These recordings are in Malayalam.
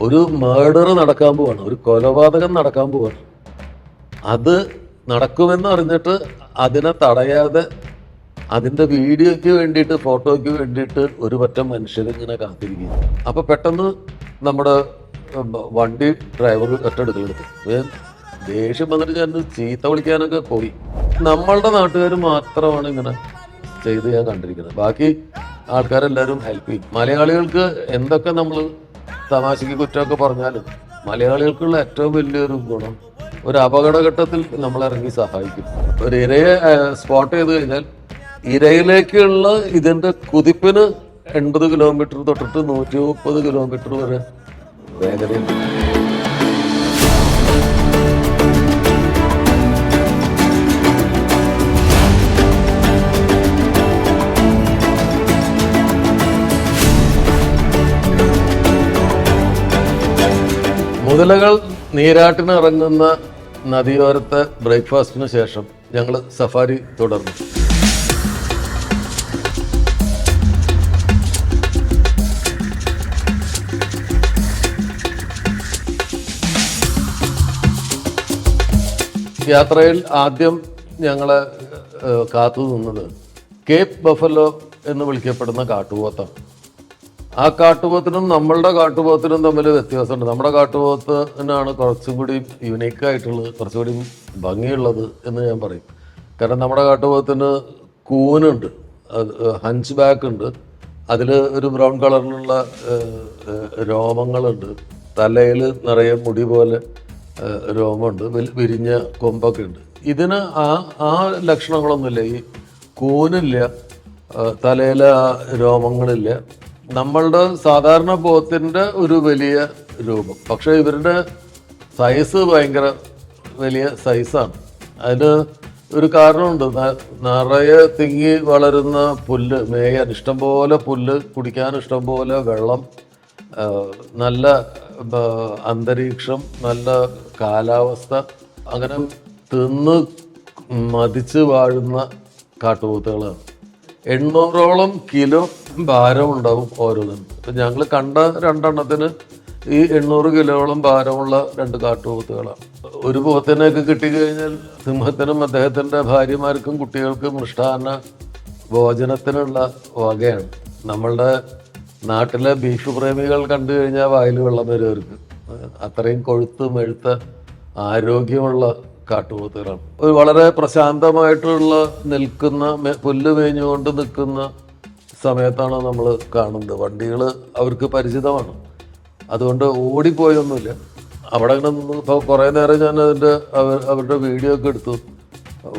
ഒരു മേർഡർ നടക്കാൻ പോവാണ്, ഒരു കൊലപാതകം നടക്കാൻ പോവാണ്. അത് നടക്കുമെന്ന് അറിഞ്ഞിട്ട് അതിനെ തടയാതെ അതിൻ്റെ വീഡിയോയ്ക്ക് വേണ്ടിയിട്ട്, ഫോട്ടോയ്ക്ക് വേണ്ടിയിട്ട് ഒരു പറ്റം മനുഷ്യരിങ്ങനെ കാത്തിരിക്കുക. അപ്പോൾ പെട്ടെന്ന് നമ്മുടെ വണ്ടി ഡ്രൈവർ ഒറ്റെടുക്കലെടുത്തു. ദേഷ്യം വന്നിട്ട് ഞാൻ ചീത്ത വിളിക്കാനൊക്കെ പോയി. നമ്മളുടെ നാട്ടുകാർ മാത്രമാണ് ഇങ്ങനെ ചെയ്ത് ഞാൻ കണ്ടിരിക്കുന്നത്. ബാക്കി ആൾക്കാരെല്ലാവരും ഹെൽപ്പ് ചെയ്യും. മലയാളികൾക്ക് എന്തൊക്കെ നമ്മൾ തമാശയ്ക്ക് കുറ്റമൊക്കെ പറഞ്ഞാലും മലയാളികൾക്കുള്ള ഏറ്റവും വലിയൊരു ഗുണം ഒരു അപകടഘട്ടത്തിൽ നമ്മളിറങ്ങി സഹായിക്കും. ഒരു ഇരയെ സ്പോട്ട് ചെയ്ത് കഴിഞ്ഞാൽ ഇരയിലേക്കുള്ള ഇതിൻ്റെ കുതിപ്പിന് 80 കിലോമീറ്റർ തൊട്ടിട്ട് 130 കിലോമീറ്റർ വരെ വേഗതയുണ്ട്. മുതലകൾ നീരാട്ടിന് ഇറങ്ങുന്ന നദിയോരത്തെ ബ്രേക്ക്ഫാസ്റ്റിന് ശേഷം ഞങ്ങൾ സഫാരി തുടർന്നു. യാത്രയിൽ ആദ്യം ഞങ്ങളെ കാത്തു നിന്നത് കേപ്പ് ബഫലോ എന്ന് വിളിക്കപ്പെടുന്ന കാട്ടുപോത്താണ്. ആ കാട്ടുപോത്തിനും നമ്മളുടെ കാട്ടുപോത്തിനും തമ്മിൽ വ്യത്യാസമുണ്ട്. നമ്മുടെ കാട്ടുപോത്തിനാണ് കുറച്ചും കൂടി യുണീക്കായിട്ടുള്ളത്, കുറച്ചുകൂടി ഭംഗിയുള്ളത് എന്ന് ഞാൻ പറയും. കാരണം നമ്മുടെ കാട്ടുപോത്തിന് കൂനുണ്ട്, ഹഞ്ച് ബാക്ക് ഉണ്ട്, അതിൽ ഒരു ബ്രൗൺ കളറിലുള്ള രോമങ്ങളുണ്ട്, തലയിൽ നിറയെ മുടി പോലെ രോമമുണ്ട്, വിരിഞ്ഞ കൊമ്പൊക്കെ ഉണ്ട്. ഇതിന് ആ ലക്ഷണങ്ങളൊന്നുമില്ല. ഈ കൂനില്ല, തലയിലെ രോമങ്ങളില്ല. നമ്മളുടെ സാധാരണ പോത്തിൻ്റെ ഒരു വലിയ രൂപം. പക്ഷേ ഇവരുടെ സൈസ് ഭയങ്കര വലിയ സൈസാണ്. അതിന് ഒരു കാരണമുണ്ട്. നിറയെ തിങ്ങി വളരുന്ന പുല്ല് മേയാൻ ഇഷ്ടംപോലെ, പുല്ല് കുടിക്കാൻ ഇഷ്ടംപോലെ വെള്ളം, നല്ല അന്തരീക്ഷം, നല്ല കാലാവസ്ഥ, അങ്ങനെ തിന്ന് മതിച്ച് വാഴുന്ന കാട്ടുപോത്തുകളാണ്. 800ഓളം കിലോ ഭാരമുണ്ടാവും ഓരോന്നും. ഇപ്പം ഞങ്ങൾ കണ്ട 2 ഈ 800 കിലോളം ഭാരമുള്ള 2 കാട്ടുപോത്തുകളാണ്. ഒരു പോത്തിനെയൊക്കെ കിട്ടിക്കഴിഞ്ഞാൽ സിംഹത്തിനും അദ്ദേഹത്തിൻ്റെ ഭാര്യമാർക്കും കുട്ടികൾക്കും മൃഷ്ടാന്ന ഭോജനത്തിനുള്ള വകയാണ്. നമ്മളുടെ നാട്ടിലെ ബീഫ് പ്രേമികൾ കണ്ടു കഴിഞ്ഞാൽ വായിൽ വെള്ളം വരുന്നവർക്ക്. അത്രയും കൊഴുത്ത് മെഴുത്ത ആരോഗ്യമുള്ള കാട്ടുപോത്തുകളാണ്. ഒരു വളരെ പ്രശാന്തമായിട്ടുള്ള നിൽക്കുന്ന, പുല്ല് മേഞ്ഞുകൊണ്ട് നിൽക്കുന്ന സമയത്താണ് നമ്മൾ കാണുന്നത്. വണ്ടികൾ അവർക്ക് പരിചിതമാണ്, അതുകൊണ്ട് ഓടിപ്പോയൊന്നുമില്ല. അവിടെ ഇങ്ങനെ നിന്ന് ഇപ്പോൾ കുറേ നേരം ഞാൻ അവരുടെ വീഡിയോ ഒക്കെ എടുത്തു.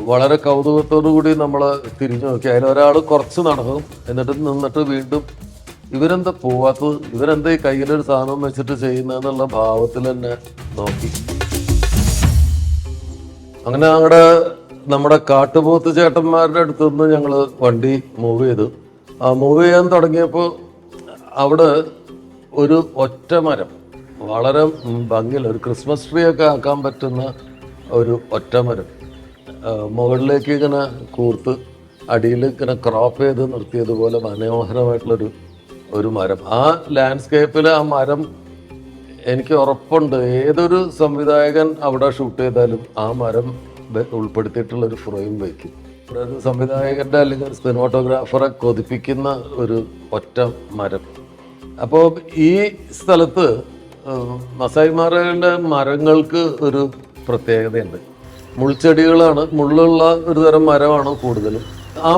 വളരെ കൗതുകത്തോടു കൂടി നമ്മൾ തിരിഞ്ഞു നോക്കി. അതിലൊരാൾ കുറച്ച് നടക്കും, എന്നിട്ട് നിന്നിട്ട് വീണ്ടും ഇവരെന്താ പോവാത്തത്, ഇവരെന്താ ഈ കയ്യിലൊരു സാധനം വെച്ചിട്ട് ചെയ്യുന്നതെന്നുള്ള ഭാവത്തിൽ തന്നെ നോക്കി. അങ്ങനെ നമ്മുടെ കാട്ടുപോത്ത് ചേട്ടന്മാരുടെ അടുത്ത് നിന്ന് ഞങ്ങൾ വണ്ടി മൂവ് ചെയ്തു. മൂവ് ചെയ്യാൻ തുടങ്ങിയപ്പോൾ അവിടെ ഒരു ഒറ്റ മരം, വളരെ ഭംഗിയിൽ ഒരു ക്രിസ്മസ് ട്രീ ഒക്കെ ആക്കാൻ പറ്റുന്ന ഒരു ഒറ്റ മരം, മുകളിലേക്ക് ഇങ്ങനെ കൂർത്ത് അടിയിൽ ഇങ്ങനെ ക്രോപ്പ് ചെയ്ത് നിർത്തിയതുപോലെ മനോഹരമായിട്ടുള്ളൊരു മരം. ആ ലാൻഡ്സ്കേപ്പിൽ ആ മരം, എനിക്ക് ഉറപ്പുണ്ട് ഏതൊരു സംവിധായകൻ അവിടെ ഷൂട്ട് ചെയ്താലും ആ മരം ഉൾപ്പെടുത്തിയിട്ടുള്ളൊരു ഫ്രെയിം വയ്ക്കും. ഒരു സംവിധായകൻ്റെ അല്ലെങ്കിൽ സിനിമാറ്റോഗ്രാഫറെ കൊതിപ്പിക്കുന്ന ഒരു ഒറ്റ മരം. അപ്പോൾ ഈ സ്ഥലത്ത് മസായി മാറയുടെ മരങ്ങൾക്ക് ഒരു പ്രത്യേകതയുണ്ട്. മുൾച്ചെടികളാണ്, മുള്ളുള്ള ഒരു തരം മരമാണ് കൂടുതലും. ആ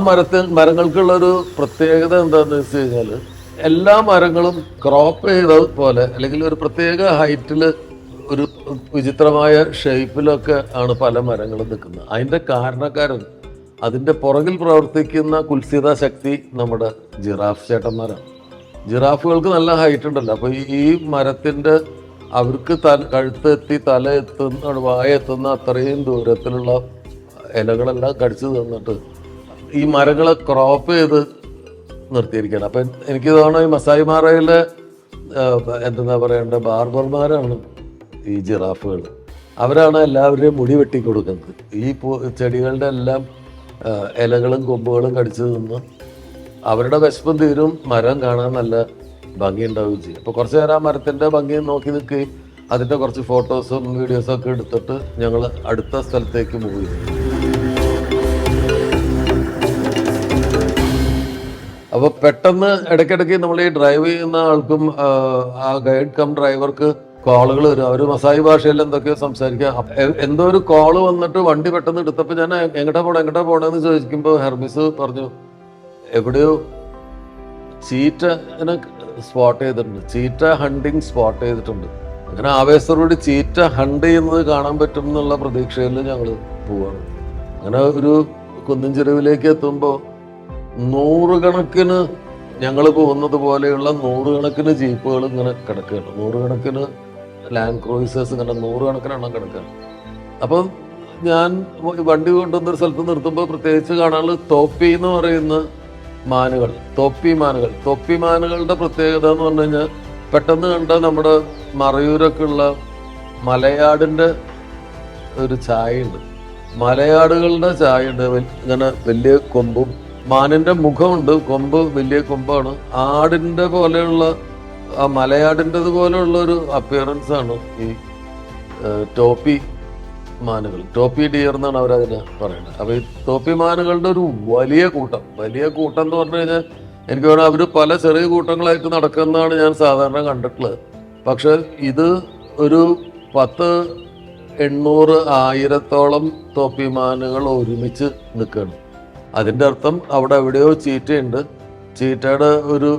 മരങ്ങൾക്കുള്ളൊരു പ്രത്യേകത എന്താണെന്ന് വെച്ച് കഴിഞ്ഞാൽ എല്ലാ മരങ്ങളും ക്രോപ്പ് ചെയ്ത പോലെ, അല്ലെങ്കിൽ ഒരു പ്രത്യേക ഹൈറ്റിൽ, ഒരു വിചിത്രമായ ഷേപ്പിലൊക്കെ ആണ് പല മരങ്ങളും നിൽക്കുന്നത്. അതിൻ്റെ കാരണക്കാരൻ, അതിൻ്റെ പുറകിൽ പ്രവർത്തിക്കുന്ന കുൽസിത ശക്തി നമ്മുടെ ജിറാഫ് ചേട്ടന്മാരാണ്. ജിറാഫുകൾക്ക് നല്ല ഹൈറ്റ് ഉണ്ടല്ലോ. അപ്പോൾ ഈ മരത്തിൻ്റെ അവർക്ക് കഴുത്തെത്തി തല എത്തുന്ന, വായ എത്തുന്ന അത്രയും ദൂരത്തിലുള്ള ഇലകളെല്ലാം കടിച്ചു തന്നിട്ട് ഈ മരങ്ങളെ ക്രോപ്പ് ചെയ്ത് നിർത്തിയിരിക്കുകയാണ്. അപ്പം എനിക്ക് തോന്നുന്നു ഈ മസായി മാറയിലെ എന്താ പറയേണ്ട ബാർബർമാരാണ് ഈ ജിറാഫുകൾ. അവരാണ് എല്ലാവരുടെയും മുടി വെട്ടി കൊടുക്കുന്നത്. ഈ ചെടികളുടെ എല്ലാം ഇലകളും കൊമ്പുകളും കടിച്ചു നിന്ന് അവരുടെ വിശപ്പും തീരും, മരം കാണാൻ നല്ല ഭംഗി ഉണ്ടാവുകയും ചെയ്യും. അപ്പോൾ കുറച്ച് നേരം ആ മരത്തിൻ്റെ ഭംഗി നോക്കി നിൽക്കുകയും അതിൻ്റെ കുറച്ച് ഫോട്ടോസും വീഡിയോസും ഒക്കെ എടുത്തിട്ട് ഞങ്ങൾ അടുത്ത സ്ഥലത്തേക്ക് മൂവ് ചെയ്തു. അപ്പോൾ പെട്ടെന്ന് ഇടയ്ക്കിടയ്ക്ക് നമ്മൾ ഈ ഡ്രൈവ് ചെയ്യുന്ന ആൾക്കും ആ ഗൈഡ് കം ഡ്രൈവർക്ക് കോളുകൾ വരും. അവർ മസായി ഭാഷയിൽ എന്തൊക്കെയോ സംസാരിക്കുക. എന്തോ ഒരു കോള് വന്നിട്ട് വണ്ടി പെട്ടെന്ന് എടുത്തപ്പോൾ ഞാൻ എങ്ങോട്ടാ പോണെന്ന് ചോദിക്കുമ്പോൾ ഹെർമിസ് പറഞ്ഞു എവിടെയോ ചീറ്റനെ സ്പോട്ട് ചെയ്തിട്ടുണ്ട്, ചീറ്റ ഹണ്ടിങ് സ്പോട്ട് ചെയ്തിട്ടുണ്ട്. അങ്ങനെ ആവേശത്തോടുകൂടി ചീറ്റ ഹണ്ട് ചെയ്യുന്നത് കാണാൻ പറ്റും എന്നുള്ള പ്രതീക്ഷയിൽ ഞങ്ങൾ പോവാണ്. അങ്ങനെ ഒരു കുന്നിൻ ചെരുവിലേക്ക് എത്തുമ്പോൾ നൂറുകണക്കിന് ഞങ്ങൾ പോകുന്നത് പോലെയുള്ള നൂറുകണക്കിന് ജീപ്പുകൾ ഇങ്ങനെ കിടക്കുകയാണ്, നൂറുകണക്കിന് ലാൻഡ് ക്രൂയിസേഴ്സ് ഇങ്ങനെ നൂറുകണക്കിന് എണ്ണം കിടക്കുകയാണ്. അപ്പം ഞാൻ വണ്ടി കൊണ്ടുവന്നൊരു സ്ഥലത്ത് നിർത്തുമ്പോൾ പ്രത്യേകിച്ച് കാണാനുള്ള തോപ്പി എന്ന് പറയുന്ന മാനുകൾ, തൊപ്പി മാനുകളുടെ പ്രത്യേകത എന്ന് പറഞ്ഞു കഴിഞ്ഞാൽ പെട്ടെന്ന് കണ്ട നമ്മുടെ മറയൂരൊക്കെ ഉള്ള മലയാടിൻ്റെ ഒരു ചായയുണ്ട്, മലയാടുകളുടെ ചായയുണ്ട്. ഇങ്ങനെ വലിയ കൊമ്പും മാനിൻ്റെ മുഖമുണ്ട്, കൊമ്പ് വലിയ കൊമ്പാണ്. ആടിൻ്റെ പോലെയുള്ള ആ മലയാടിൻ്റെത് പോലെയുള്ള ഒരു അപ്പിയറൻസ് ആണ് ഈ ടോപ്പി മാനുകൾ, ടോപ്പി ഡിയർ എന്നാണ് അവരതിനെ പറയുന്നത്. അപ്പോൾ ഈ ടോപ്പി മാനുകളുടെ ഒരു വലിയ കൂട്ടം എന്ന് പറഞ്ഞു കഴിഞ്ഞാൽ എനിക്ക് തോന്നുന്നു അവർ പല ചെറിയ കൂട്ടങ്ങളായിട്ട് നടക്കുന്നതാണ് ഞാൻ സാധാരണ കണ്ടിട്ടുള്ളത്. പക്ഷെ ഇത് ഒരു 1000-800-1000 തോപ്പിമാനുകൾ ഒരുമിച്ച് നിൽക്കുകയാണ്. അതിൻ്റെ അർത്ഥം അവിടെ എവിടെയോ ചീറ്റയുണ്ട്, ചീറ്റയുടെ ഒരു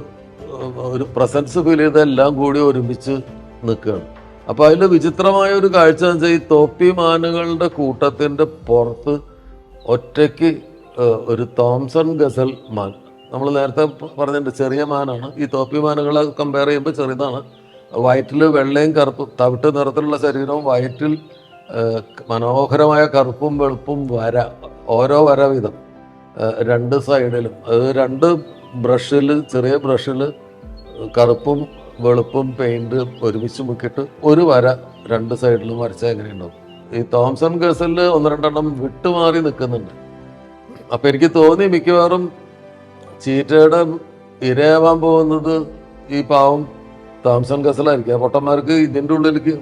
പ്രസൻസ് ഫീൽ ചെയ്ത് എല്ലാം കൂടി ഒരുമിച്ച് നിൽക്കുകയാണ്. അപ്പോൾ അതിൽ വിചിത്രമായ ഒരു കാഴ്ച എന്ന് വെച്ചാൽ ഈ തോപ്പിമാനുകളുടെ കൂട്ടത്തിൻ്റെ പുറത്ത് ഒറ്റയ്ക്ക് ഒരു തോംസൺ ഗസൽ മാൻ, നമ്മൾ നേരത്തെ പറഞ്ഞിട്ടുണ്ട് ചെറിയ മാനാണ്, ഈ തോപ്പിമാനുകളെ കമ്പയർ ചെയ്യുമ്പോൾ ചെറുതാണ്. വയറ്റിൽ വെള്ളയും കറുപ്പും തവിട്ട് നിറത്തിലുള്ള ശരീരവും വയറ്റിൽ മനോഹരമായ കറുപ്പും വെളുപ്പും വര, ഓരോ വര വീതം 2 സൈഡിലും. അത് 2 ബ്രഷിൽ, ചെറിയ ബ്രഷിൽ കറുപ്പും വെളുപ്പും പെയിന്റ് ഒരുമിച്ച് മുക്കിയിട്ട് ഒരു വര 2 സൈഡിലും വരച്ചാൽ എങ്ങനെയുണ്ടാവും. ഈ തോംസൺ ഗസലിൽ 1-2 എണ്ണം വിട്ടുമാറി നിൽക്കുന്നുണ്ട്. അപ്പം എനിക്ക് തോന്നി മിക്കവാറും ചീറ്റയുടെ ഇരയാവാൻ പോകുന്നത് ഈ പാവം തോംസൺ ഗസലായിരിക്കും. പൊട്ടന്മാർക്ക് ഇതിൻ്റെ ഉള്ളിലേക്ക്,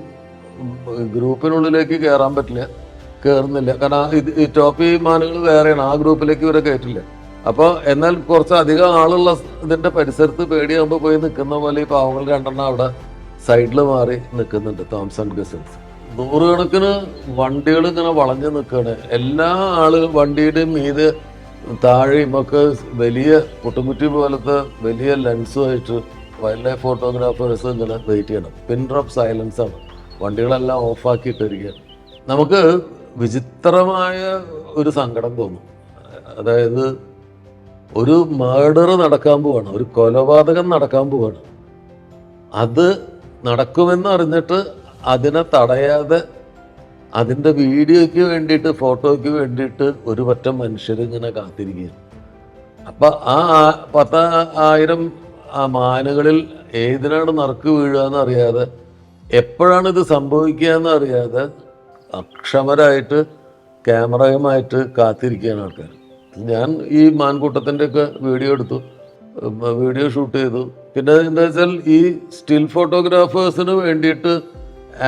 ഗ്രൂപ്പിനുള്ളിലേക്ക് കയറാൻ പറ്റില്ല, കയറുന്നില്ല. കാരണം ഈ ടോപ്പി മാനുകൾ വേറെയാണ്, ആ ഗ്രൂപ്പിലേക്ക് ഇവരെ കയറ്റില്ല. അപ്പോൾ എന്നാൽ കുറച്ച് അധികം ആളുള്ള ഇതിൻ്റെ പരിസരത്ത് പേടിയാകുമ്പോൾ പോയി നിൽക്കുന്ന പോലെ ഈ പാവങ്ങൾ 2 എണ്ണം അവിടെ സൈഡിൽ മാറി നിൽക്കുന്നുണ്ട് തോംസൺ ഗസൽസ്. 100 കണക്കിന് വണ്ടികൾ ഇങ്ങനെ വളഞ്ഞു നിൽക്കുകയാണ്. എല്ലാ വണ്ടിയുടെയും മീത് താഴെയും ഒക്കെ വലിയ പുട്ടുമുറ്റി പോലത്തെ വലിയ ലെൻസുമായിട്ട് വൈൽഡ് ലൈഫ് ഫോട്ടോഗ്രാഫേഴ്സ് ഇങ്ങനെ വെയിറ്റ് ചെയ്യണം. പിൻ ഡ്രോപ്പ് സൈലൻസ് ആണ്, വണ്ടികളെല്ലാം ഓഫാക്കിയിട്ടിരിക്കുകയാണ്. നമുക്ക് വിചിത്രമായ ഒരു സങ്കടം തോന്നും. അതായത് ഒരു മർഡർ നടക്കാൻ പോവാണ്, ഒരു കൊലപാതകം നടക്കാൻ പോവാണ്. അത് നടക്കുമെന്ന് അറിഞ്ഞിട്ട് അതിനെ തടയാതെ അതിൻ്റെ വീഡിയോയ്ക്ക് വേണ്ടിയിട്ട്, ഫോട്ടോയ്ക്ക് വേണ്ടിയിട്ട് ഒരു പറ്റം മനുഷ്യരിങ്ങനെ കാത്തിരിക്കുകയാണ്. അപ്പം ആ 10,000 മാനുകളിൽ ഏതിനാണ് നറുക്ക് വീഴുക എന്നറിയാതെ, എപ്പോഴാണിത് സംഭവിക്കുക എന്നറിയാതെ അക്ഷമരായിട്ട് ക്യാമറയുമായിട്ട് കാത്തിരിക്കുകയാണ് ആൾക്കാർ. ഞാൻ ഈ മാൻകൂട്ടത്തിൻ്റെയൊക്കെ വീഡിയോ എടുത്തു, വീഡിയോ ഷൂട്ട് ചെയ്തു. പിന്നെ എന്താ വെച്ചാൽ ഈ സ്റ്റിൽ ഫോട്ടോഗ്രാഫേഴ്സിന് വേണ്ടിയിട്ട്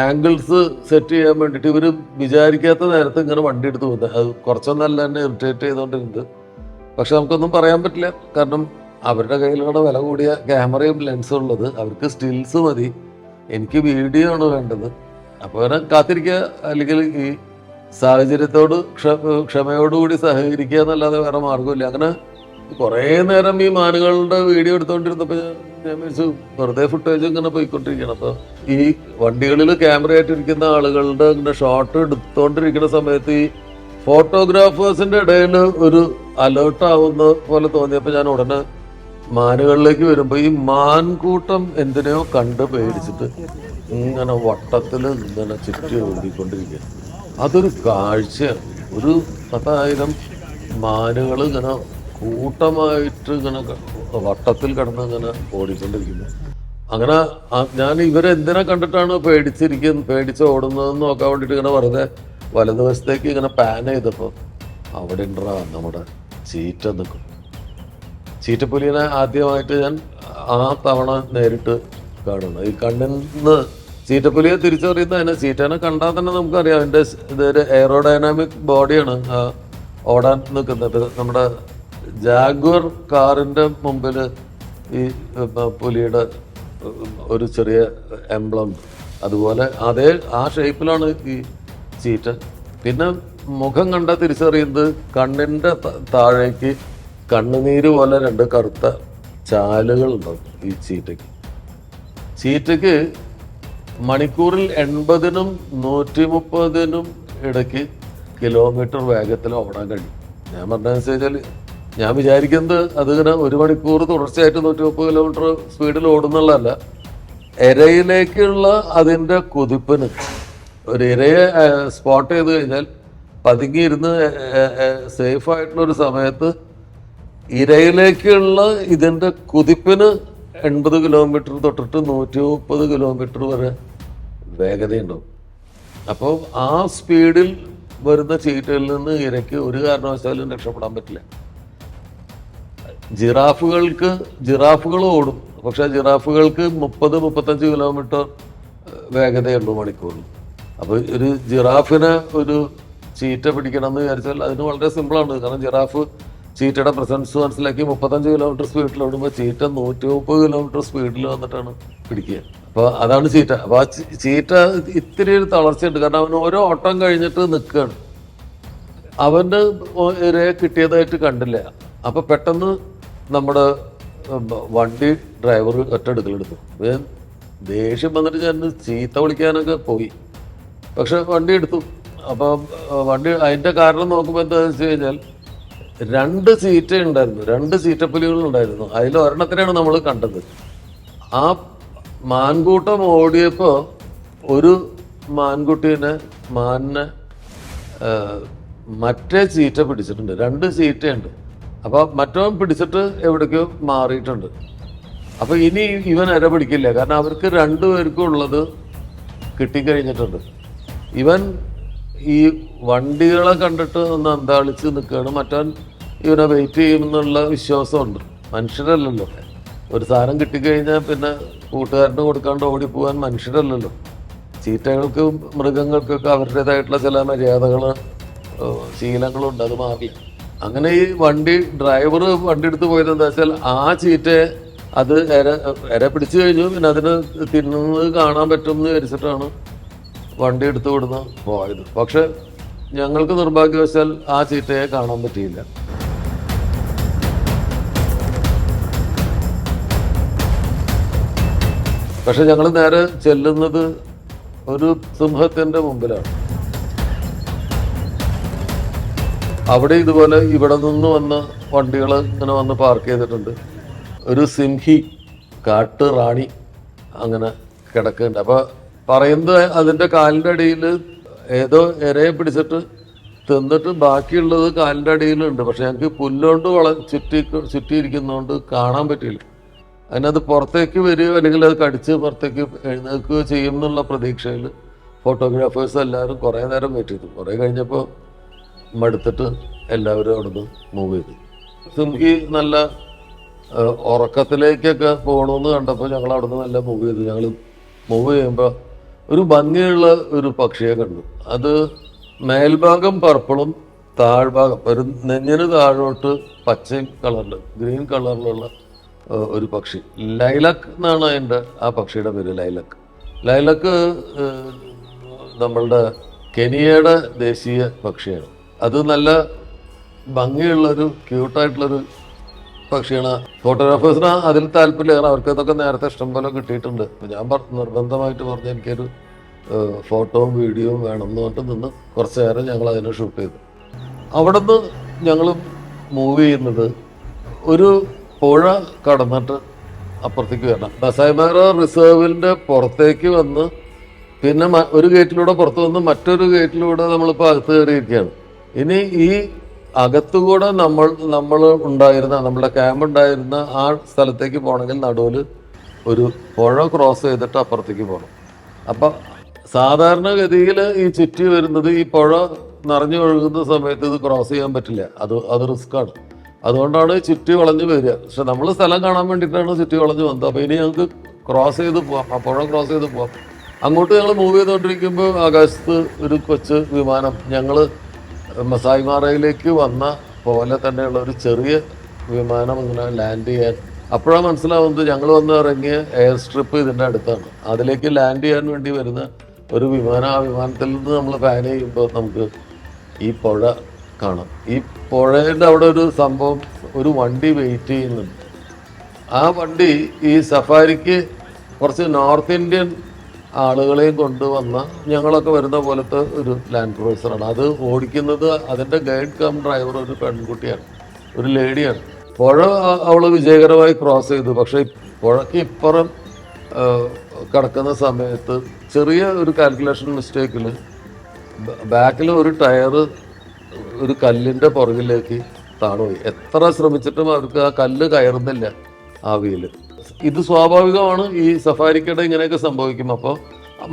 ആംഗിൾസ് സെറ്റ് ചെയ്യാൻ വേണ്ടിയിട്ട് ഇവർ വിചാരിക്കാത്ത നേരത്ത് ഇങ്ങനെ വണ്ടി എടുത്ത് പോകുന്നത്, അത് കുറച്ചൊന്നല്ല എന്നെ ഇറിറ്റേറ്റ് ചെയ്തുകൊണ്ടിരുന്നത്. പക്ഷെ നമുക്കൊന്നും പറയാൻ പറ്റില്ല, കാരണം അവരുടെ കയ്യിലുള്ള വില കൂടിയ ക്യാമറയും ലെൻസും ഉള്ളത്, അവർക്ക് സ്റ്റിൽസ് മതി, എനിക്ക് വീഡിയോ ആണ് വേണ്ടത്. അപ്പോൾ അവരെ കാത്തിരിക്കുക, അല്ലെങ്കിൽ ഈ സാഹചര്യത്തോട് ക്ഷമയോടുകൂടി സഹകരിക്കുക എന്നല്ലാതെ വേറെ മാർഗമില്ല. അങ്ങനെ കുറേ നേരം ഈ മാനുകളുടെ വീഡിയോ എടുത്തുകൊണ്ടിരുന്നപ്പോൾ ഞാൻ വിളിച്ചു വെറുതെ ഫുട്ടേജ് ഇങ്ങനെ പോയിക്കൊണ്ടിരിക്കണം. അപ്പോൾ ഈ വണ്ടികളിൽ ക്യാമറ ആയിട്ടിരിക്കുന്ന ആളുകളുടെ ഇങ്ങനെ ഷോട്ട് എടുത്തുകൊണ്ടിരിക്കുന്ന സമയത്ത് ഈ ഫോട്ടോഗ്രാഫേഴ്സിൻ്റെ ഇടയിൽ ഒരു അലേർട്ട് ആവുന്ന പോലെ തോന്നിയപ്പോൾ ഞാൻ ഉടനെ മാനുകളിലേക്ക് വരുമ്പോൾ ഈ മാൻകൂട്ടം എന്തിനെയോ കണ്ട് പേടിച്ചിട്ട് ഇങ്ങനെ വട്ടത്തിൽ ഇങ്ങനെ ചുറ്റി ഓടിക്കൊണ്ടിരിക്കുക. അതൊരു കാഴ്ചയാണ്. ഒരു 10,000 മാനുകൾ ഇങ്ങനെ കൂട്ടമായിട്ട് ഇങ്ങനെ വട്ടത്തിൽ കിടന്ന് ഇങ്ങനെ ഓടിക്കൊണ്ടിരിക്കുന്നു. അങ്ങനെ ഞാൻ ഇവരെന്തിനെ കണ്ടിട്ടാണ് പേടിച്ച് ഓടുന്നതെന്ന് നോക്കാൻ വേണ്ടിയിട്ട് ഇങ്ങനെ വെറുതെ വലതുവശത്തേക്ക് ഇങ്ങനെ പാൻ ചെയ്തപ്പോൾ അവിടെ ഉണ്ടാ നമ്മുടെ ചീറ്റ നിൽക്കും. ചീറ്റപ്പുലിനെ ആദ്യമായിട്ട് ഞാൻ ആ തവണ നേരിട്ട് കാണുന്നത്. ഈ കണ്ണിന്ന് ചീറ്റപ്പുലിയെ തിരിച്ചറിയുന്ന തന്നെ ചീറ്റനെ കണ്ടാൽ തന്നെ നമുക്കറിയാം അതിൻ്റെ ഇതൊരു എയറോഡൈനാമിക് ബോഡിയാണ് ഓടാൻ നിൽക്കുന്നത്. നമ്മുടെ ജാഗ്വർ കാറിൻ്റെ മുമ്പിൽ ഈ പുലിയുടെ ഒരു ചെറിയ എംബ്ലം, അതുപോലെ അതേ ആ ഷേപ്പിലാണ് ഈ ചീറ്റ. പിന്നെ മുഖം കണ്ടാൽ തിരിച്ചറിയുന്നത് കണ്ണിൻ്റെ താഴേക്ക് കണ്ണുനീര് പോലെ 2 കറുത്ത ചാലുകളുണ്ടാവും ഈ ചീറ്റയ്ക്ക് മണിക്കൂറിൽ 80-നും 130-നും ഇടയ്ക്ക് കിലോമീറ്റർ വേഗത്തിൽ ഓടാൻ കഴിയും. ഞാൻ പറഞ്ഞതനുസരിച്ചാൽ ഞാൻ വിചാരിക്കുന്നത് അതിങ്ങനെ 1 മണിക്കൂർ തുടർച്ചയായിട്ട് 130 കിലോമീറ്റർ സ്പീഡിൽ ഓടുന്നുള്ളതല്ല, ഇരയിലേക്കുള്ള അതിൻ്റെ കുതിപ്പിന്. ഒരു ഇരയെ സ്പോട്ട് ചെയ്ത് കഴിഞ്ഞാൽ പതുങ്ങിയിരുന്ന് സേഫായിട്ടുള്ളൊരു സമയത്ത് ഇരയിലേക്കുള്ള ഇതിൻ്റെ കുതിപ്പിന് 80 കിലോമീറ്റർ തൊട്ടിട്ട് 130 കിലോമീറ്റർ വരെ വേഗതയുണ്ടാവും. അപ്പോൾ ആ സ്പീഡിൽ വരുന്ന ചീറ്റയിൽ നിന്ന് ഇരയ്ക്ക് ഒരു കാരണവശാലും രക്ഷപ്പെടാൻ പറ്റില്ല. ജിറാഫുകൾ ഓടും, പക്ഷെ ജിറാഫുകൾക്ക് 30-35 കിലോമീറ്റർ വേഗതയുള്ളൂ മണിക്കൂറിൽ. അപ്പോൾ ഒരു ജിറാഫിനെ ഒരു ചീറ്റ പിടിക്കണം എന്ന് വിചാരിച്ചാൽ അതിന് വളരെ സിമ്പിളാണ്. കാരണം ജിറാഫ് ചീറ്റയുടെ പ്രസൻസ് മനസ്സിലാക്കി 35 കിലോമീറ്റർ സ്പീഡിൽ ഓടുമ്പോൾ ചീറ്റ 130 കിലോമീറ്റർ സ്പീഡിൽ വന്നിട്ടാണ് പിടിക്കുക. അപ്പോൾ അതാണ് ചീറ്റ. അപ്പോൾ ആ ചീറ്റ ഇത്തിരി ഒരു തളർച്ചയുണ്ട്, കാരണം അവന് ഓരോ ഓട്ടം കഴിഞ്ഞിട്ട് നിൽക്കുകയാണ്. അവൻ്റെ ഇരയെ കിട്ടിയതായിട്ട് കണ്ടില്ല. അപ്പോൾ പെട്ടെന്ന് നമ്മുടെ വണ്ടി ഡ്രൈവർ ഒറ്റെടുക്കലെടുത്തു. ദേഷ്യം വന്നിട്ട് ഞാൻ ചീത്ത വിളിക്കാനൊക്കെ പോയി, പക്ഷെ വണ്ടി എടുത്തു. അപ്പം വണ്ടി അതിൻ്റെ കാരണം നോക്കുമ്പോൾ എന്താണെന്ന് വെച്ച് കഴിഞ്ഞാൽ 2 സീറ്റ് ഉണ്ടായിരുന്നു, 2 ചീറ്റപ്പുലികളുണ്ടായിരുന്നു. അതിൽ ഒരെണ്ണത്തിനാണ് നമ്മൾ കണ്ടത്. ആ മാൻകൂട്ടം ഓടിയപ്പോൾ ഒരു മാനിനെ മറ്റേ ചീറ്റ പിടിച്ചിട്ടുണ്ട്. 2 ചീറ്റയുണ്ട്. അപ്പോൾ മറ്റവൻ പിടിച്ചിട്ട് എവിടേക്കോ മാറിയിട്ടുണ്ട്. അപ്പോൾ ഇനി ഇവൻ ഇര പിടിക്കില്ല, കാരണം അവർക്ക് 2 പേർക്കും ഉള്ളത് കിട്ടിക്കഴിഞ്ഞിട്ടുണ്ട്. ഇവൻ ഈ വണ്ടികളെ കണ്ടിട്ട് ഒന്ന് അന്താളിച്ച് നിൽക്കുകയാണ്. മറ്റവൻ ഇവനെ വെയിറ്റ് ചെയ്യുമെന്നുള്ള വിശ്വാസമുണ്ട്. മനുഷ്യരല്ലല്ലോ, ഒരു സാധനം കിട്ടിക്കഴിഞ്ഞാൽ പിന്നെ കൂട്ടുകാരന് കൊടുക്കാണ്ട് ഓടിപ്പോവാൻ മനുഷ്യരല്ലല്ലോ. ചീറ്റകൾക്കും മൃഗങ്ങൾക്കൊക്കെ അവരുടേതായിട്ടുള്ള ചില മര്യാദകൾ ശീലങ്ങളുണ്ട്, അത് മാറില്ല. അങ്ങനെ ഈ ഡ്രൈവർ വണ്ടി എടുത്ത് പോയത് എന്താ വെച്ചാൽ ആ ചീറ്റയെ അത് ഇര പിടിച്ചു കഴിഞ്ഞു, പിന്നെ അതിന് തിന്നുന്നത് കാണാൻ പറ്റും എന്ന് വിചാരിച്ചിട്ടാണ് വണ്ടി എടുത്തു വിടുന്ന പോയത്. പക്ഷെ ഞങ്ങൾക്ക് നിർഭാഗ്യവശാൽ ആ ചീറ്റയെ കാണാൻ പറ്റിയില്ല. പക്ഷെ ഞങ്ങൾ നേരെ ചെല്ലുന്നത് ഒരു സിംഹത്തിൻ്റെ മുമ്പിലാണ്. അവിടെ ഇതുപോലെ ഇവിടെ നിന്ന് വന്ന വണ്ടികൾ ഇങ്ങനെ വന്ന് പാർക്ക് ചെയ്തിട്ടുണ്ട്. ഒരു സിംഹി കാട്ട് റാണി അങ്ങനെ കിടക്കുന്നുണ്ട്. അപ്പോൾ പറയുന്നത് അതിൻ്റെ കാലിൻ്റെ അടിയിൽ ഏതോ ഇരയെ പിടിച്ചിട്ട് തിന്നിട്ട് ബാക്കിയുള്ളത് കാലിൻ്റെ അടിയിലുണ്ട്. പക്ഷെ ഞങ്ങൾക്ക് പുല്ലുകൊണ്ട് ചുറ്റിയിരിക്കുന്നതുകൊണ്ട് കാണാൻ പറ്റിയില്ല. അതിനത് പുറത്തേക്ക് വരികയോ അല്ലെങ്കിൽ അത് കടിച്ച് പുറത്തേക്ക് എഴുന്നേൽക്കുകയോ ചെയ്യും എന്നുള്ള പ്രതീക്ഷയിൽ ഫോട്ടോഗ്രാഫേഴ്സ് എല്ലാവരും കുറേ നേരം വെയിറ്റ് ചെയ്തു. കുറേ കഴിഞ്ഞപ്പോൾ മടുത്തിട്ട് എല്ലാവരും അവിടുന്ന് മൂവ് ചെയ്തു. സിംഹി നല്ല ഉറക്കത്തിലേക്കൊക്കെ പോകണമെന്ന് കണ്ടപ്പോൾ ഞങ്ങൾ അവിടുന്ന് നല്ല മൂവ് ചെയ്തു. ഞങ്ങൾ മൂവ് ചെയ്യുമ്പോൾ ഒരു ഭംഗിയുള്ള ഒരു പക്ഷിയെ കണ്ടു. അത് മേൽഭാഗം പർപ്പിളും താഴ്ഭാഗം ഒരു നെഞ്ഞിന് താഴോട്ട് പച്ചയും കളറിൽ ഗ്രീൻ കളറിലുള്ള ഒരു പക്ഷി. ലൈലക് എന്നാണ് അതിൻ്റെ ആ പക്ഷിയുടെ പേര്. ലൈലക്ക് നമ്മളുടെ കെനിയയുടെ ദേശീയ പക്ഷിയാണ്. അത് നല്ല ഭംഗിയുള്ളൊരു ക്യൂട്ടായിട്ടുള്ളൊരു പക്ഷിയാണ്. ഫോട്ടോഗ്രാഫേഴ്സിന് അതിൽ താല്പര്യമാണ്. അവർക്ക് അതൊക്കെ നേരത്തെ ഇഷ്ടംപോലെ കിട്ടിയിട്ടുണ്ട്. ഞാൻ നിർബന്ധമായിട്ട് പറഞ്ഞ് എനിക്കൊരു ഫോട്ടോയും വീഡിയോയും വേണം എന്ന് പറഞ്ഞിട്ട് നിന്ന് കുറച്ച് നേരം ഞങ്ങൾ അതിനെ ഷൂട്ട് ചെയ്തു. അവിടെ നിന്ന് ഞങ്ങൾ മൂവ് ചെയ്യുന്നത് ഒരു പുഴ കടന്നിട്ട് അപ്പുറത്തേക്ക് വരണം. മസായ്മാര റിസർവിൻ്റെ പുറത്തേക്ക് വന്ന് പിന്നെ ഒരു ഗേറ്റിലൂടെ പുറത്ത് വന്ന് മറ്റൊരു ഗേറ്റിലൂടെ നമ്മളിപ്പോൾ അകത്ത് കയറിയിരിക്കുകയാണ്. ഇനി ഈ അകത്തുകൂടെ നമ്മൾ ഉണ്ടായിരുന്ന നമ്മുടെ ക്യാമ്പ് ഉണ്ടായിരുന്ന ആ സ്ഥലത്തേക്ക് പോകണമെങ്കിൽ നടുവിൽ ഒരു പുഴ ക്രോസ് ചെയ്തിട്ട് അപ്പുറത്തേക്ക് പോകണം. അപ്പം സാധാരണഗതിയിൽ ഈ ചുറ്റി വരുന്നത് ഈ പുഴ നിറഞ്ഞു ഒഴുകുന്ന സമയത്ത് ഇത് ക്രോസ് ചെയ്യാൻ പറ്റില്ല. അത് റിസ്ക്കാണ്. അതുകൊണ്ടാണ് ചുറ്റി വളഞ്ഞ് വരിക. പക്ഷെ നമ്മൾ സ്ഥലം കാണാൻ വേണ്ടിയിട്ടാണ് ചുറ്റി വളഞ്ഞ് വന്നത്. അപ്പോൾ ഇനി ഞങ്ങൾക്ക് ക്രോസ് ചെയ്ത് പോവാം, ആ പുഴ ക്രോസ് ചെയ്ത് പോവാം. അങ്ങോട്ട് ഞങ്ങൾ മൂവ് ചെയ്തുകൊണ്ടിരിക്കുമ്പോൾ ആകാശത്ത് ഒരു കൊച്ചു വിമാനം, ഞങ്ങൾ മസായിമാറയിലേക്ക് വന്ന പോലെ തന്നെയുള്ള ഒരു ചെറിയ വിമാനം ഇങ്ങനെ ലാൻഡ് ചെയ്യാൻ, അപ്പോഴാണ് മനസ്സിലാവുന്നത് ഞങ്ങൾ വന്ന് ഇറങ്ങിയ എയർ സ്ട്രിപ്പ് ഇതിൻ്റെ അടുത്താണ്. അതിലേക്ക് ലാൻഡ് ചെയ്യാൻ വേണ്ടി വരുന്ന ഒരു വിമാനം. ആ വിമാനത്തിൽ നിന്ന് നമ്മൾ പാൻ ചെയ്യുമ്പോൾ നമുക്ക് ഈ പുഴ കാണാം. ഈ പുഴയുടെ അവിടെ ഒരു സംഭവം, ഒരു വണ്ടി വെയിറ്റ് ചെയ്യുന്നുണ്ട്. ആ വണ്ടി ഈ സഫാരിക്ക് കുറച്ച് നോർത്ത് ഇന്ത്യൻ ആളുകളെയും കൊണ്ടുവന്ന ഞങ്ങളൊക്കെ വരുന്ന പോലത്തെ ഒരു ലാൻഡ് ക്രൂസറാണ്. അത് ഓടിക്കുന്നത് അതിൻ്റെ ഗൈഡ് കം ഡ്രൈവർ ഒരു പെൺകുട്ടിയാണ്, ഒരു ലേഡിയാണ്. പുഴ അവൾ വിജയകരമായി ക്രോസ് ചെയ്തു. പക്ഷേ പുഴയ്ക്ക് ഇപ്പുറം കിടക്കുന്ന സമയത്ത് ചെറിയ ഒരു കാൽക്കുലേഷൻ മിസ്റ്റേക്കിൽ ബാക്കിൽ ഒരു ടയറ് ഒരു കല്ലിൻ്റെ പുറകിലേക്ക് താണുപോയി. എത്ര ശ്രമിച്ചിട്ടും അവർക്ക് ആ കല്ല് കയറുന്നില്ല ആവിയിൽ. ഇത് സ്വാഭാവികമാണ്, ഈ സഫാരിക്കിടെ ഇങ്ങനെയൊക്കെ സംഭവിക്കും. അപ്പോൾ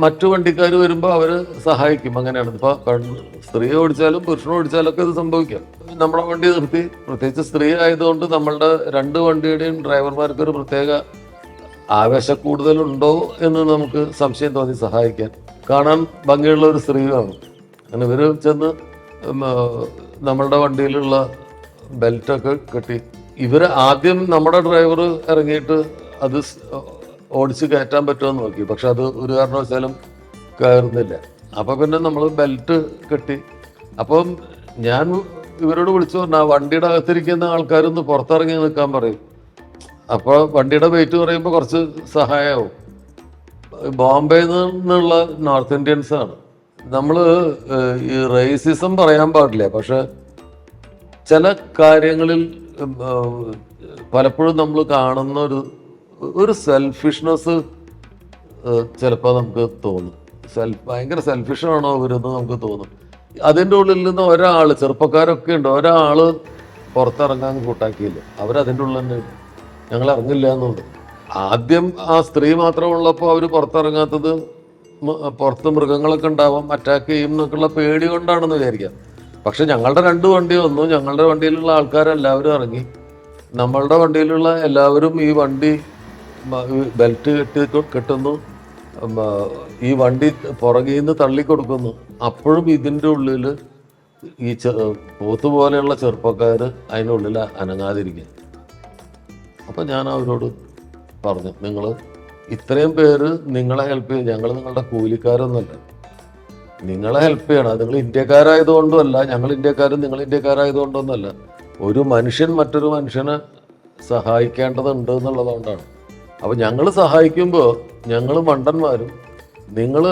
മറ്റു വണ്ടിക്കാർ വരുമ്പോൾ അവർ സഹായിക്കും. അങ്ങനെയാണ്. ഇപ്പോൾ സ്ത്രീ ഓടിച്ചാലും പുരുഷനും ഓടിച്ചാലൊക്കെ ഇത് സംഭവിക്കാം. നമ്മുടെ വണ്ടി നിർത്തി, പ്രത്യേകിച്ച് സ്ത്രീ ആയതുകൊണ്ട് നമ്മളുടെ രണ്ട് വണ്ടിയുടെയും ഡ്രൈവർമാർക്ക് ഒരു പ്രത്യേക ആവേശക്കൂടുതലുണ്ടോ എന്ന് നമുക്ക് സംശയം തോന്നി സഹായിക്കാൻ. കാണാൻ ഭംഗിയുള്ള ഒരു സ്ത്രീയാണ്. അങ്ങനെ ഇവർ ചെന്ന് നമ്മളുടെ വണ്ടിയിലുള്ള ബെൽറ്റൊക്കെ കെട്ടി, ഇവർ ആദ്യം നമ്മുടെ ഡ്രൈവർ ഇറങ്ങിയിട്ട് അത് ഓടിച്ച് കയറ്റാൻ പറ്റുമെന്ന് നോക്കി. പക്ഷെ അത് ഒരു കാരണവശാലും കയറുന്നില്ല. അപ്പോൾ പിന്നെ നമ്മൾ ബെൽറ്റ് കെട്ടി. അപ്പം ഞാൻ ഇവരോട് വിളിച്ചു പറഞ്ഞാൽ വണ്ടിയുടെ അകത്തിരിക്കുന്ന ആൾക്കാരൊന്ന് പുറത്തിറങ്ങി നിൽക്കാൻ പറയും. അപ്പോൾ വണ്ടിയുടെ വെയിറ്റ് പറയുമ്പോൾ കുറച്ച് സഹായമാവും. ബോംബെയിൽ നിന്നുള്ള നോർത്ത് ഇന്ത്യൻസാണ്. നമ്മൾ ഈ റേസിസം പറയാൻ പാടില്ല, പക്ഷെ ചില കാര്യങ്ങളിൽ പലപ്പോഴും നമ്മൾ കാണുന്ന ഒരു സെൽഫിഷ്നെസ് ചിലപ്പോൾ നമുക്ക് തോന്നും. ഭയങ്കര സെൽഫിഷാണോ ഇവരെന്ന് നമുക്ക് തോന്നും. അതിൻ്റെ ഉള്ളിൽ നിന്ന് ഒരാൾ, ചെറുപ്പക്കാരൊക്കെ ഉണ്ട്, ഒരാൾ പുറത്തിറങ്ങാൻ കൂട്ടാക്കിയില്ല. അവരതിൻ്റെ ഉള്ളിൽ തന്നെ ഞങ്ങൾ ഇറങ്ങില്ല എന്നുണ്ട്. ആദ്യം ആ സ്ത്രീ മാത്രമുള്ളപ്പോൾ അവർ പുറത്തിറങ്ങാത്തത് പുറത്ത് മൃഗങ്ങളൊക്കെ ഉണ്ടാവാം, അറ്റാക്ക് ചെയ്യും എന്നൊക്കെയുള്ള പേടി കൊണ്ടാണെന്ന് വിചാരിക്കാം. പക്ഷെ ഞങ്ങളുടെ രണ്ട് വണ്ടി വന്നു, ഞങ്ങളുടെ വണ്ടിയിലുള്ള ആൾക്കാരെല്ലാവരും ഇറങ്ങി. നമ്മളുടെ വണ്ടിയിലുള്ള എല്ലാവരും ഈ വണ്ടി ബെൽറ്റ് കെട്ടുന്നു, ഈ വണ്ടി പുറകിൽ നിന്ന് തള്ളിക്കൊടുക്കുന്നു. അപ്പോഴും ഇതിൻ്റെ ഉള്ളിൽ ഈ പോത്ത് പോലെയുള്ള ചെറുപ്പക്കാർ അതിനുള്ളിൽ അനങ്ങാതിരിക്കുക. അപ്പം ഞാൻ അവരോട് പറഞ്ഞു, നിങ്ങൾ ഇത്രയും പേര് നിങ്ങളെ ഹെൽപ്പ് ചെയ്യും, ഞങ്ങൾ നിങ്ങളുടെ കൂലിക്കാരൊന്നുമല്ല, നിങ്ങളെ ഹെൽപ്പ് ചെയ്യണം. നിങ്ങൾ ഇന്ത്യക്കാരായതുകൊണ്ടുമല്ല, ഞങ്ങൾ ഇന്ത്യക്കാരും നിങ്ങൾ ഇന്ത്യക്കാരായതുകൊണ്ടൊന്നുമല്ല. ഒരു മനുഷ്യൻ മറ്റൊരു മനുഷ്യനെ സഹായിക്കേണ്ടതുണ്ട് എന്നുള്ളതുകൊണ്ടാണ്. അപ്പോൾ ഞങ്ങൾ സഹായിക്കുമ്പോൾ ഞങ്ങൾ മണ്ടന്മാരും നിങ്ങൾ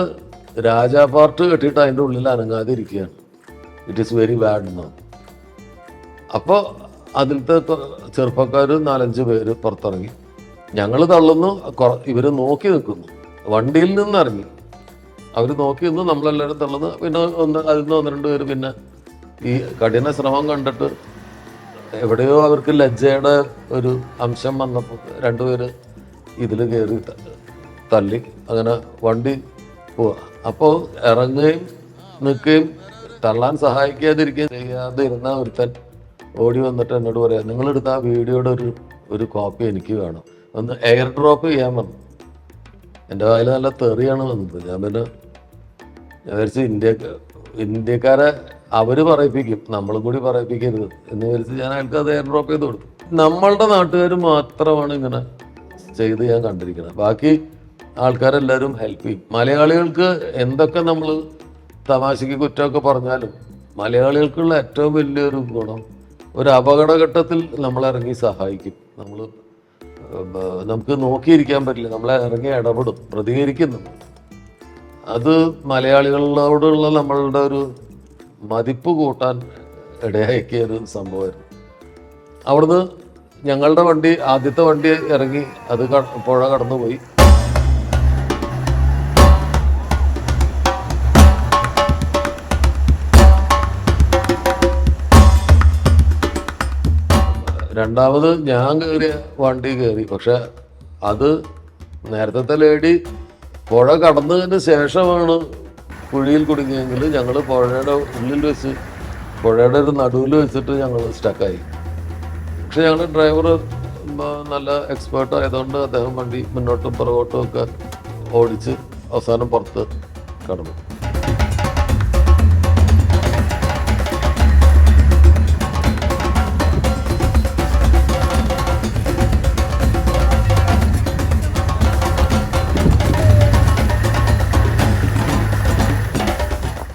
രാജാപാർട്ട് കെട്ടിയിട്ട് അതിൻ്റെ ഉള്ളിൽ അനങ്ങാതിരിക്കുകയാണ്. ഇറ്റ് ഈസ് വെരി ബാഡ് എന്നാണ്. അപ്പോൾ അതിലത്തെ ചെറുപ്പക്കാർ 4-5 പേര് പുറത്തിറങ്ങി. ഞങ്ങൾ തള്ളുന്നു, ഇവർ നോക്കി നിൽക്കുന്നു. വണ്ടിയിൽ നിന്നിറങ്ങി അവർ നോക്കി നിന്ന്, നമ്മളെല്ലാവരും തള്ളുന്നു. പിന്നെ അതിൽ നിന്ന് 1-2 പേര് പിന്നെ ഈ കഠിന ശ്രമം കണ്ടിട്ട് എവിടെയോ അവർക്ക് ലജ്ജയുടെ ഒരു അംശം വന്നപ്പോൾ 2 പേര് ഇതിൽ കയറി തള്ളി. അങ്ങനെ വണ്ടി പോവുക. അപ്പോൾ ഇറങ്ങുകയും നിൽക്കുകയും തള്ളാൻ സഹായിക്കാതിരിക്കുകയും ചെയ്യാതെ ഇരുന്ന ഒരുത്തൻ ഓടി വന്നിട്ട് എന്നോട് പറയാം, നിങ്ങളെടുത്ത ആ വീഡിയോയുടെ ഒരു കോപ്പി എനിക്ക് വേണം, ഒന്ന് എയർ ഡ്രോപ്പ് ചെയ്യാൻ വന്നു. എൻ്റെ വായിൽ നല്ല തെറിയാണ് വന്നത്. ഞാൻ പിന്നെ വിചാരിച്ച് ഇന്ത്യക്കാരെ അവർ പറയിപ്പിക്കും, നമ്മളും കൂടി പറയിപ്പിക്കരുത് എന്ന് വിചാരിച്ച് ഞാൻ അയാൾക്ക് അത് എയർ ഡ്രോപ്പ് ചെയ്ത് കൊടുത്തു. നമ്മളുടെ നാട്ടുകാർ മാത്രമാണ് ഇങ്ങനെ ചെയ്ത് ഞാൻ കണ്ടിരിക്കുന്നത്. ബാക്കി ആൾക്കാരെല്ലാവരും ഹെൽപ്പ് ചെയ്യും. മലയാളികൾക്ക് എന്തൊക്കെ നമ്മൾ തമാശയ്ക്ക് കുറ്റമൊക്കെ പറഞ്ഞാലും മലയാളികൾക്കുള്ള ഏറ്റവും വലിയൊരു ഗുണം, ഒരു അപകടഘട്ടത്തിൽ നമ്മളിറങ്ങി സഹായിക്കും. നമുക്ക് നോക്കിയിരിക്കാൻ പറ്റില്ല, നമ്മളെ ഇറങ്ങി ഇടപെടും, പ്രതികരിക്കുന്നു. അത് മലയാളികളോടുള്ള നമ്മളുടെ ഒരു മതിപ്പ് കൂട്ടാൻ ഇടയാക്കിയ ഒരു സംഭവമായിരുന്നു. അവിടുന്ന് ഞങ്ങളുടെ വണ്ടി, ആദ്യത്തെ വണ്ടി ഇറങ്ങി, അത് പുഴ കടന്നുപോയി. രണ്ടാമത് ഞാൻ കയറിയ വണ്ടി കയറി. പക്ഷെ അത് നേരത്തെ ലേഡി പുഴ കടന്നതിന് ശേഷമാണ് കുഴിയിൽ കുടുങ്ങിയെങ്കിൽ ഞങ്ങൾ പുഴയുടെ ഉള്ളിൽ വെച്ച്, പുഴയുടെ ഒരു നടുവിൽ വെച്ചിട്ട് ഞങ്ങൾ സ്റ്റക്കായി. പക്ഷെ ഞങ്ങളുടെ ഡ്രൈവർ നല്ല എക്സ്പേർട്ട് ആയതുകൊണ്ട് അദ്ദേഹം വണ്ടി മുന്നോട്ടും പുറകോട്ടും ഒക്കെ ഓടിച്ച് അവസാനം പുറത്ത് കടന്നു.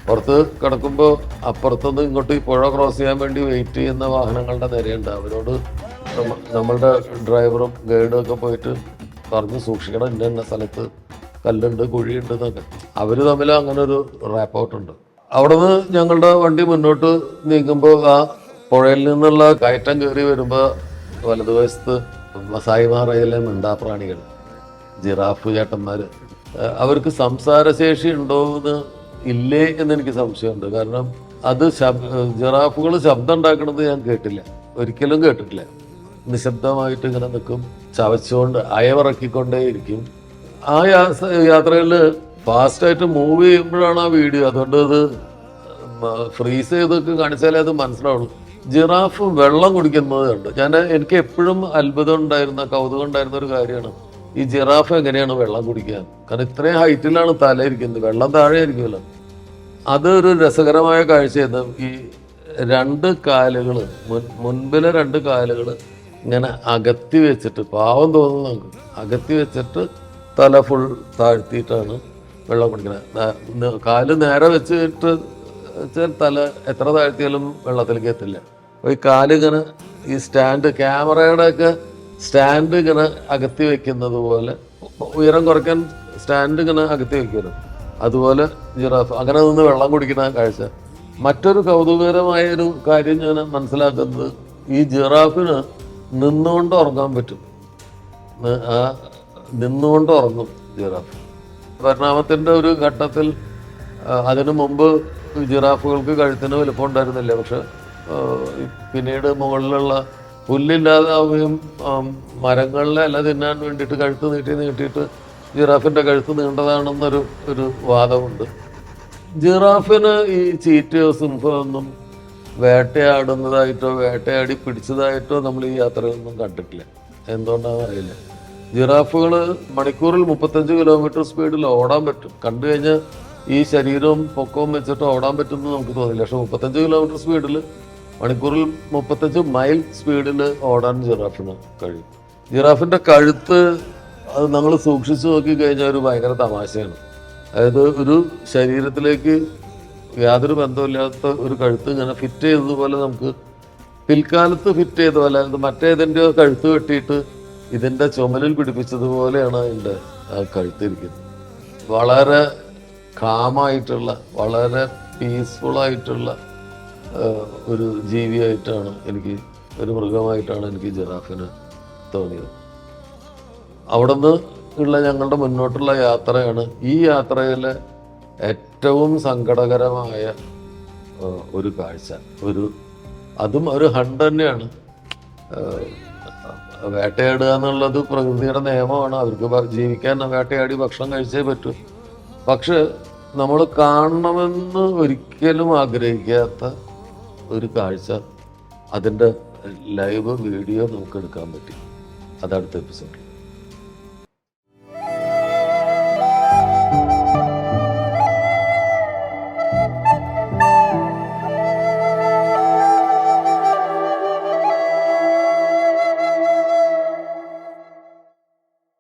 പുറത്ത് കിടക്കുമ്പോൾ അപ്പുറത്തുനിന്ന് ഇങ്ങോട്ട് ഈ പുഴ ക്രോസ് ചെയ്യാൻ വേണ്ടി വെയിറ്റ് ചെയ്യുന്ന വാഹനങ്ങളുടെ നിരയുണ്ട്. അവരോട് നമ്മളുടെ ഡ്രൈവറും ഗൈഡും ഒക്കെ പോയിട്ട് പറഞ്ഞ് സൂക്ഷിക്കണം, ഇന്ന സ്ഥലത്ത് കല്ലുണ്ട് കുഴിയുണ്ട് എന്നൊക്കെ. അവർ തമ്മിൽ അങ്ങനെ ഒരു റാപ്പ് ഔട്ട് ഉണ്ട്. അവിടെ നിന്ന് ഞങ്ങളുടെ വണ്ടി മുന്നോട്ട് നീങ്ങുമ്പോൾ ആ പുഴയിൽ നിന്നുള്ള കയറ്റം കയറി വരുമ്പോൾ വലതുവശത്ത് മസായിമാറയിലെ മിണ്ടാപ്രാണികൾ, ജിറാഫ് ചേട്ടന്മാർ, അവർക്ക് സംസാരശേഷി ഉണ്ടോ എന്ന് ഇല്ലേ എന്നെനിക്ക് സംശയമുണ്ട്. കാരണം അത് ജിറാഫുകൾ ശബ്ദം ഉണ്ടാക്കുന്നത് ഞാൻ കേട്ടില്ല, ഒരിക്കലും കേട്ടിട്ടില്ല. നിശബ്ദമായിട്ട് ഇങ്ങനെ നിൽക്കും, ചവച്ചുകൊണ്ട് അയവിറക്കിക്കൊണ്ടേയിരിക്കും. ആ യാത്രയിൽ ഫാസ്റ്റായിട്ട് മൂവ് ചെയ്യുമ്പോഴാണ് ആ വീഡിയോ, അതുകൊണ്ട് അത് ഫ്രീസ് ചെയ്തൊക്കെ കാണിച്ചാലേ അത് മനസ്സിലാവുള്ളൂ. ജിറാഫ് വെള്ളം കുടിക്കുന്നത് കണ്ട് എനിക്ക് എപ്പോഴും അത്ഭുതം ഉണ്ടായിരുന്ന, കൗതുകം ഉണ്ടായിരുന്ന ഒരു കാര്യമാണ് ഈ ജിറാഫ് എങ്ങനെയാണ് വെള്ളം കുടിക്കുക. കാരണം ഇത്രയും ഹൈറ്റിലാണ് തല ഇരിക്കുന്നത്, വെള്ളം താഴെ ആയിരിക്കുമല്ലോ. അതൊരു രസകരമായ കാഴ്ചയായിരുന്നു. ഈ രണ്ട് കാലുകൾ, മുൻപിലെ രണ്ട് കാലുകൾ ഇങ്ങനെ അകത്തി വെച്ചിട്ട്, പാവം തോന്നുന്നു നമുക്ക്, അകത്തി വെച്ചിട്ട് തല ഫുൾ താഴ്ത്തിയിട്ടാണ് വെള്ളം കുടിക്കുന്നത്. കാല് നേരെ വെച്ചിട്ട് വെച്ചാൽ തല എത്ര താഴ്ത്തിയാലും വെള്ളത്തിലേക്ക് എത്തില്ല. അപ്പോൾ ഈ കാലിങ്ങനെ ഈ സ്റ്റാൻഡ്, ക്യാമറയുടെ ഒക്കെ സ്റ്റാൻഡ് ഇങ്ങനെ അകത്തി വെക്കുന്നത് പോലെ, ഉയരം കുറയ്ക്കാൻ സ്റ്റാൻഡ് ഇങ്ങനെ അകത്തി വെക്കുമല്ലോ, അതുപോലെ ജിറാഫ് അങ്ങനെ നിന്ന് വെള്ളം കുടിക്കുന്ന കാഴ്ച. മറ്റൊരു കൗതുകകരമായ ഒരു കാര്യം ഞാൻ മനസ്സിലാക്കുന്നത്, ഈ ജിറാഫിന് നിന്നുകൊണ്ട് ഉറങ്ങാൻ പറ്റും. നിന്നുകൊണ്ട് ഉറങ്ങും ജിറാഫ്. പരിണാമത്തിൻ്റെ ഒരു ഘട്ടത്തിൽ, അതിനു മുമ്പ് ജിറാഫുകൾക്ക് കഴുത്തിന് വലുപ്പം ഉണ്ടായിരുന്നില്ല. പക്ഷെ പിന്നീട് മുകളിലുള്ള പുല്ലില്ലാതാവുകയും മരങ്ങളിലെ ഇല തിന്നാൻ വേണ്ടിയിട്ട് കഴുത്ത് നീട്ടിയിട്ട് ജിറാഫിൻ്റെ കഴുത്ത് നീണ്ടതാണെന്നൊരു വാദമുണ്ട്. ജിറാഫിന് ഈ ചീറ്റയോ സിംഹമൊന്നും വേട്ടയാടുന്നതായിട്ടോ വേട്ടയാടി പിടിച്ചതായിട്ടോ നമ്മൾ ഈ യാത്രയൊന്നും കണ്ടിട്ടില്ല. എന്തുകൊണ്ടാണെന്ന് അറിയില്ല. ജിറാഫുകൾ മണിക്കൂറിൽ 35 കിലോമീറ്റർ സ്പീഡിൽ ഓടാൻ പറ്റും. കണ്ടു കഴിഞ്ഞാൽ ഈ ശരീരവും പൊക്കവും വെച്ചിട്ട് ഓടാൻ പറ്റുമെന്ന് നമുക്ക് തോന്നില്ല. പക്ഷെ 35 കിലോമീറ്റർ സ്പീഡിൽ, മണിക്കൂറിൽ 35 മൈൽ സ്പീഡിൽ ഓടാൻ ജിറാഫിന് കഴിയും. ജിറാഫിൻ്റെ കഴുത്ത് അത് നമ്മൾ സൂക്ഷിച്ചു നോക്കി കഴിഞ്ഞാൽ ഒരു ഭയങ്കര തമാശയാണ്. അതായത് ഒരു ശരീരത്തിലേക്ക് യാതൊരു ബന്ധമില്ലാത്ത ഒരു കഴുത്ത് ഇങ്ങനെ ഫിറ്റ് ചെയ്തതുപോലെ, നമുക്ക് പിൽക്കാലത്ത് ഫിറ്റ് ചെയ്ത പോലെ, മറ്റേതിൻ്റെയോ കഴുത്ത് വെട്ടിയിട്ട് ഇതിൻ്റെ ചുമലിൽ പിടിപ്പിച്ചതുപോലെയാണ് അതിൻ്റെ കഴുത്തിരിക്കുന്നത്. വളരെ കാമായിട്ടുള്ള, വളരെ പീസ്ഫുള്ളായിട്ടുള്ള ഒരു ജീവിയായിട്ടാണ് എനിക്ക്, ഒരു മൃഗമായിട്ടാണ് എനിക്ക് ജിറാഫിന് തോന്നിയത്. അവിടെ നിന്ന് ഉള്ള ഞങ്ങളുടെ മുന്നോട്ടുള്ള യാത്രയാണ് ഈ യാത്രയിലെ ഏറ്റവും സങ്കടകരമായ ഒരു കാഴ്ച. അതും ഒരു ഹണ്ട് തന്നെയാണ്. വേട്ടയാടുക എന്നുള്ളത് പ്രകൃതിയുടെ നിയമമാണ്. അവർക്ക് ജീവിക്കാൻ വേട്ടയാടി ഭക്ഷണം കഴിച്ചേ പറ്റൂ. പക്ഷെ നമ്മൾ കാണണമെന്ന് ഒരിക്കലും ആഗ്രഹിക്കാത്ത ഒരു കാഴ്ച, അതിൻ്റെ ലൈവ് വീഡിയോ നമുക്ക് എടുക്കാൻ പറ്റി. അതടുത്ത എപ്പിസോഡിൽ.